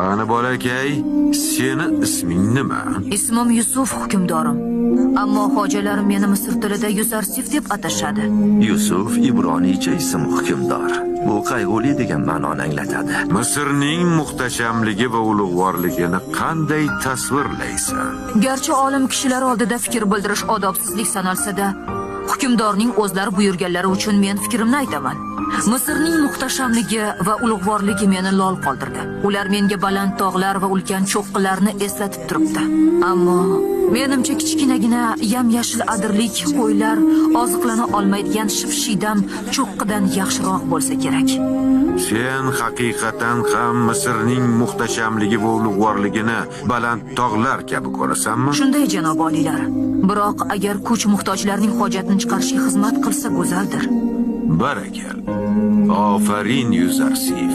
Qani bolakay, seni isming nima? Ismim Yusuf hukmdorim. Ammo hojalarim meni Misr tilida Yusarsif deb atashadi. Yusuf ibronicha ism hukmdor. Bu qayg'uli degan ma'noni anglatadi. Misrning muhtashamligi va ulug'vorligini qanday tasvirlaysan? Garchi olim kishilar oldida fikr bildirish odobsizlik sanalsa-da, hukmdorning o'zlari buyurganlari uchun men fikrimni aytaman. Misrning muhtashamligi va ulug'vorligi meni lol qoldirdi. Ular menga baland tog'lar va ulkan cho'qqilarni eslatib turibdi. Ammo menimcha kichkinagina yam-yashil adirlik qo'ylar oziqlana olmaydigan shipshidam cho'qqidan yaxshiroq bo'lsa kerak. Sen haqiqatan ham Misrning muhtashamligi va ulug'vorligini baland tog'lar kabi ko'rasanmi? Shunday janob oliylar. Biroq agar kuch muhtojlarning hojatini chiqarishga xizmat qilsa go'zaldir. Barakal. Ofarin Yusarsif.